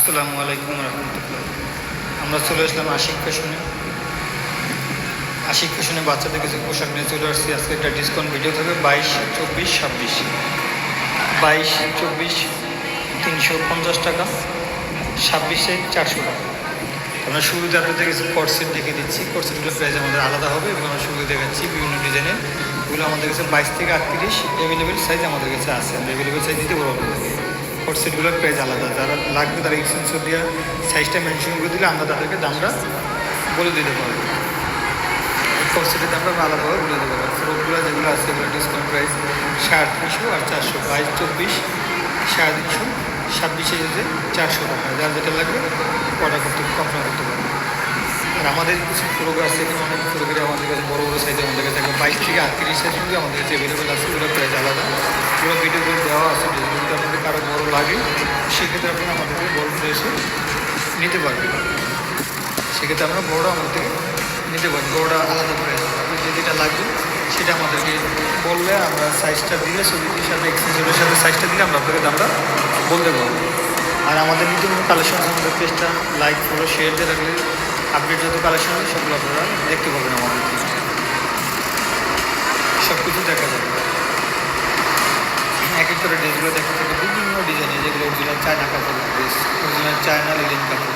আসসালামু আলাইকুম রহমতুল্লাহ। আমরা চলে আসলাম আশিক ফ্যাশনে বাচ্চাদের কিছু পোশাক নিয়ে চলে আসছি। আজকে একটা ডিসকাউন্ট ভিডিও থাকবে 22, 24, 26। 22, 24 350 টাকা, 26-এ 400 টাকা। আমরা শুরুতে আপনাদের কিছু কোর্সেট দেখে দিচ্ছি। কোর্সেটগুলো প্রাইস আমাদের আলাদা হবে এবং আমরা শুরুতে দেখাচ্ছি বিভিন্ন ডিজাইনের। এগুলো আমাদের কাছে 22 থেকে 38 অ্যাভেলেবেল সাইজ আমাদের কাছে আছে। আমরা অ্যাভেলেবেল সাইজ দিতে পারবো আপনাদেরকে। কোর্সেটগুলোর প্রাইস আলাদা, যারা লাগবে তারা এক্সচেঞ্জ দিয়ে সাইজটা মেনশন করে দিলে আমরা তাদেরকে দামটা বলে দিতে পারবো। কোর্সেটের দামটা আমরা আলাদাভাবে বলে দিতে পারবো। ফ্রকগুলো যেগুলো আছে এগুলো ডিসকাউন্ট প্রাইস 350 আর 400। 22, 24, 350, 26-এ 400 টাকা। যার যেটা লাগবে অর্ডার করতে কনফার্ম করতে পারবো। আর আমাদের কিছু ফ্রক আছে, এখানে অনেক ফ্রকের আমাদের কাছে বড়ো বড়ো সাইজে আমাদের কাছে থাকবে 22 থেকে 38 সাইজ কিন্তু আমাদের কাছে অ্যাভেলেবেল আছে। ওগুলো প্রাইস আলাদা, পুরো ভিডিওগুলো দেওয়া আছে। যদি আপনাদের কারো বড়ো লাগে সেক্ষেত্রে আপনারা আমাদেরকে বড় এসে নিতে পারবেন। সেক্ষেত্রে আমরা বড়োটা আমাদের থেকে নিতে পারবেন। বড়োটা আলাদা প্রাইস। আপনি যেটা লাগবে সেটা আমাদেরকে বললে আমরা সাইজটা দিলে ছবিটির সাথে এক্সেসরিজের সাথে সাইজটা দিলে আমরা আপনাদের দামটা বলতে পারবো। আর আমাদের নিত্য নতুন কালেকশন আছে। আমাদের পেজটা লাইক, ফলো, শেয়ার দিয়ে রাখলে আপডেট যত কালেকশন হবে সেগুলো আপনারা দেখতে পাবেন। আমাদের সব কিছু দেখা যাবে। এক এক করে ড্রেসগুলো দেখা যাবে বিভিন্ন ডিজাইনের, যেগুলো অরিজিনাল চায়না কাপড়ের ড্রেস, অরিজিনাল চায়না লিলেন কাপড়।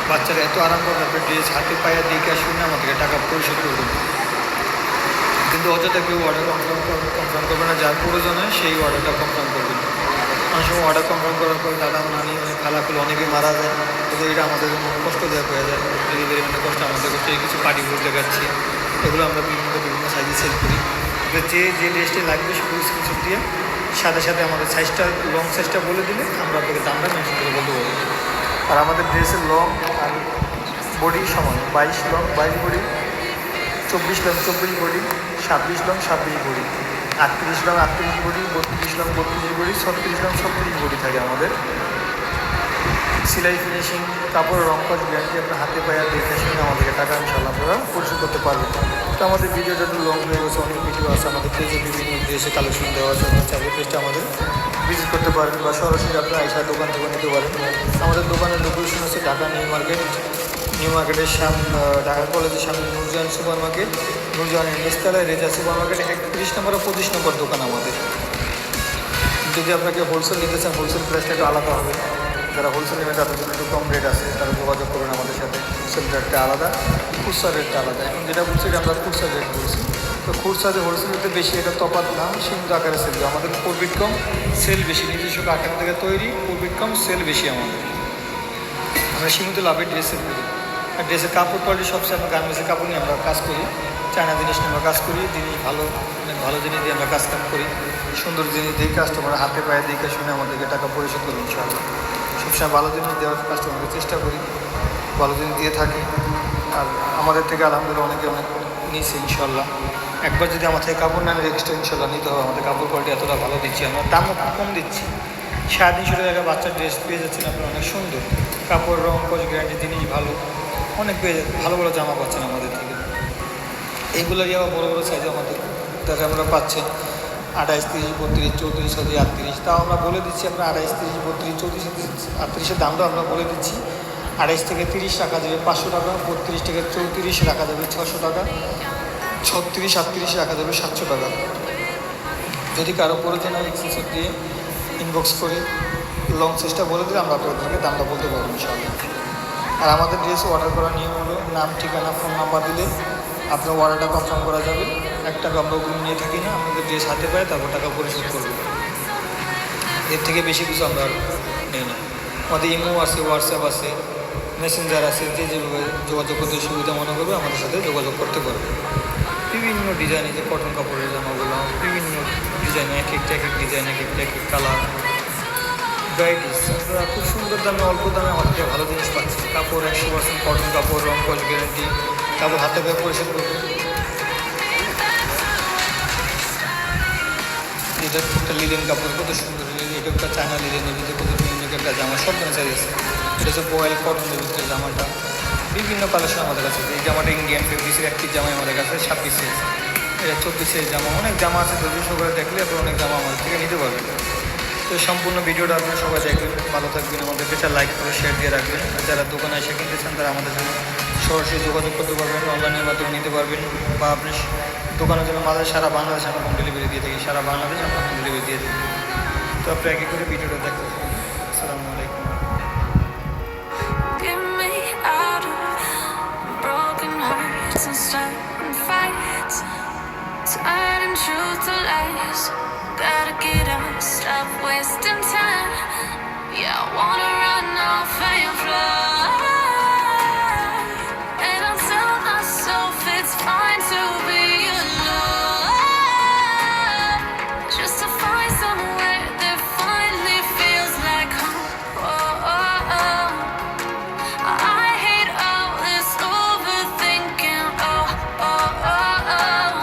বাচ্চারা এত আরাম করে আপনার ড্রেস হাতে পায়ে দেখে শুনে আমাদেরকে টাকা পরিশোধ করবে, কিন্তু অযথা কেউ অর্ডার কনফার্ম করবে না। যার প্রয়োজন হয় সেই অর্ডারটা কনফার্ম করবে না। অনেক সময় অর্ডার কনফার্ম করার পর দাদা নানি খালাকুলো অনেকেই মারা যায়, কিন্তু এটা আমাদের জন্য কষ্টদায়ক হয়ে যায়। ডেলিভারি মানে কষ্ট আমাদের করতে। কিছু পার্টিগুলো দেখাচ্ছি, এগুলো আমরা বিভিন্ন সাইজে সেল করি। যে ড্রেসটি লাগবে শুধু স্ক্রিনশট দিয়ে সাথে সাথে আমাদের সাইজটা, লং সাইজটা বলে দিলে আমরা আপনাকে দামটা মেনশন করে বলতে পারবো। আর আমাদের ড্রেসের লং আর বডি সমান। 22 long 22 body, 24 long 24 body, 26 long 26 body, 38 long 38 body, 32 long 32 body, 36 long 36 body থাকে আমাদের। সেলাই ফিনিশিং, কাপড় রং কাজ গ্যারান্টি। আপনার হাতে পায়ে দেখে শুনে আমাদেরকে টাকা ইনশাল্লাহ আপনারা পরিশোধ করতে পারবেন। তো আমাদের ভিডিওটা একটু লং হয়ে গেছে, অনেক ভিডিও আছে আমাদের পেজে, বিভিন্ন ড্রেসে কালেকশন দেওয়া আছে। আপনার চাইলে পেজটা আমাদের ভিজিট করতে পারেন বা সরাসরি আপনার আইসা দোকান থেকে নিতে পারেন। আমাদের দোকানের লোকেশন হচ্ছে ঢাকা নিউ মার্কেটের সামনে, ঢাকা কলেজের সামনে নুরজাহান সুপার মার্কেট, নুরজাহানের নিচতলায় রেজা সুপার মার্কেট 31 নম্বর আর 25 নম্বর দোকান আমাদের। যদি আপনাকে হোলসেল নিতে চান, হোলসেল প্রাইসটা একটু আলাদা হবে। যারা হোলসেল নেবে তাদের জন্য একটু কম রেট আছে, তারা যোগাযোগ করবেন আমাদের সাথে। হোলসেল রেটটা আলাদা, খুচরা রেটটা আলাদা। এখন যেটা বলছি এটা আমরা খুচরা রেট বলছি। তো খুচরা যে হোলসেল রেটে বেশি, এটা তফাৎ না, সীমিত আকারে সেল। আমাদের প্রফিট কম, সেল বেশি। নিজস্ব কারখানা থেকে তৈরি, প্রফিট কম, সেল বেশি আমাদের। আমরা সীমিত লাভে ড্রেস সেল করি। আর ড্রেসের কাপড় কোয়ালিটি সবচেয়ে, আমরা গার্মেন্টসের কাপড় নিয়ে আমরা কাজ করি। চায়না জিনিস নিয়ে আমরা কাজ করি। জিনিস ভালো, অনেক ভালো জিনিস দিয়ে আমরা কাজ করি। সুন্দর জিনিস দিয়ে কাস্টমার হাতে পায়ে দেখে শুনে আমাদেরকে টাকা পরিশোধ করি ইনশাআল্লাহ। সবসময় ভালো জিনিস দেওয়ার কাস্টমারকে চেষ্টা করি, ভালো জিনিস দিয়ে থাকি। আর আমাদের থেকে আলহামদুলিল্লাহ অনেকে অনেক নিয়েছে ইনশাল্লাহ। একবার যদি আমার থেকে কাপড় নেন এক্সট্রা ইনশাল্লাহ নিতে হবে। আমাদের কাপড় কোয়ালিটি এতটা ভালো দিচ্ছি, আমরা দামও কম দিচ্ছি। 350 টাকা বাচ্চার ড্রেস পেয়ে যাচ্ছেন আপনারা, অনেক সুন্দর কাপড়, রং কজ গ্যারান্টি, জিনিস ভালো, অনেক পেয়ে যাচ্ছে। ভালো ভালো জামা পাচ্ছেন আমাদের থেকে। এইগুলোরই আবার বড়ো বড়ো সাইজে আমাদের দেখা আমরা পাচ্ছেন 28, 30, 32, 34, 38। তাও আমরা বলে দিচ্ছি আপনার 28, 30, 32, 34, 38-এর দামটা আমরা বলে দিচ্ছি। 28 থেকে 30 রাখা যাবে 500 টাকা, 32 থেকে 34 রাখা যাবে 600 টাকা, 36, 38 রাখা যাবে 700 টাকা। যদি কারো প্রয়োজন হয় এক্সেসর দিয়ে ইনবক্স করে লং সাইজটা বলে দিলে আমরা আপনাদেরকে দামটা বলতে পারবো ইনশাআল্লাহ। আর আমাদের ড্রেস অর্ডার করার নিয়ম হলো নাম, ঠিকানা, ফোন নাম্বার দিলে আপনার অর্ডারটা কনফার্ম করা যাবে। 1 টাকা আমরা ওগুলো নিয়ে থাকি না, আমাদের ড্রেস হাতে পায় তারপর টাকা পরিশোধ করবে। এর থেকে বেশি কিছু আমরা নেই না। আমাদের ইমো আছে, হোয়াটসঅ্যাপ আছে, মেসেঞ্জার আছে। যেভাবে যোগাযোগ করতে সুবিধা মনে করবে আমাদের সাথে যোগাযোগ করতে পারবে। বিভিন্ন ডিজাইনে, যে কটন কাপড়ের জামাগুলো, বিভিন্ন ডিজাইনে, এক একটা ডিজাইন, এক একটা কালার, ভ্যারাইটিস। আপনারা খুব সুন্দর দামে, অল্প দামে আমাদেরকে ভালো জিনিস পাচ্ছি। কাপড় 100% কটন কাপড়, রং কস গ্যারেন্টি, কাপড় হাতে পায়ে পরিশোধ করবে। এটা একটা লিলেন কাপড়, কত সুন্দর। এটা একটা চায়না লিলেনের ভিতরে কত ইউনিক একটা জামা, সব ধরনের সাইজ আছে। এটা হচ্ছে বয়েল কটনের ভিতরে জামাটা, বিভিন্ন কালেকশন আমাদের কাছে। এই জামাটা ইন্ডিয়ান ফেব্রিক্সের একটি জামাই আমাদের কাছে 26 সাইজ, এটা 24 সাইজ জামা। অনেক জামা আছে, ধৈর্য সহকারে দেখলে আপনার অনেক জামা আমাদের থেকে নিতে পারবেন। তো সম্পূর্ণ ভিডিওটা আপনারা সবাই দেখবেন, ভালো থাকবেন, আমাদেরকে একটা লাইক করে শেয়ার দিয়ে রাখবেন। আর যারা দোকানে এসে কিনতে চান তারা আমাদের জন্য সরাসরি যোগাযোগ করতে পারবেন, অনলাইনের মাধ্যমে নিতে পারবেন, বা আপনি দোকানের জন্য মাঝে সারা বাংলাদেশ আমরা হোম ডেলিভারি দিয়ে থাকি, সারা বাংলাদেশ আমরা হোম ডেলিভারি দিয়ে থাকি। তো আপনি আগে করে ভিডিওটা দেখতে পাবেন। আসসালামু আলাইকুম। Get me out of broken hearts and starting fights, turning truth to lies. Gotta get up, stop wasting time. Yeah, I wanna run off and fly. And I'll tell myself it's fine to be alone, just to find somewhere that finally feels like home. Oh, oh, oh. I hate all this overthinking. Oh, oh, oh, oh.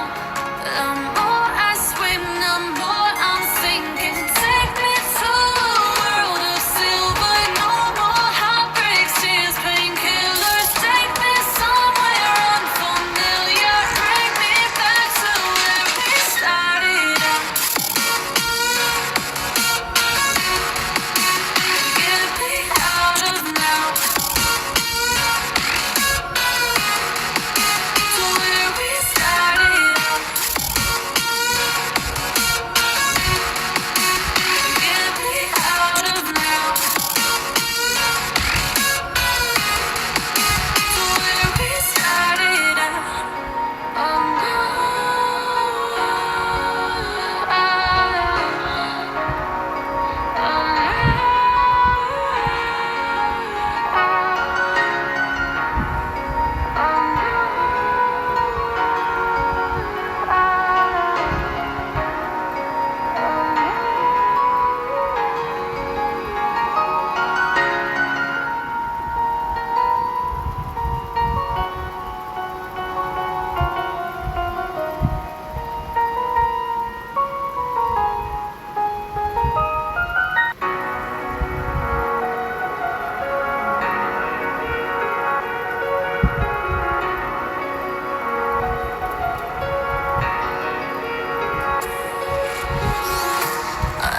The more I swim, the more I'm sinking. Take me to a world of silver. No more heartbreaks, tears, painkillers. Take me somewhere unfamiliar. Bring me back to where we started out. Get me out of now. To where we started out. Get me out of now. To where we started out. Oh no.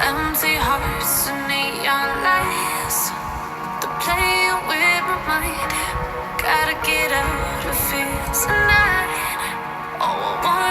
Empty hearts and neon lights, they're playing with my mind. Gotta get out of here tonight. Oh, I want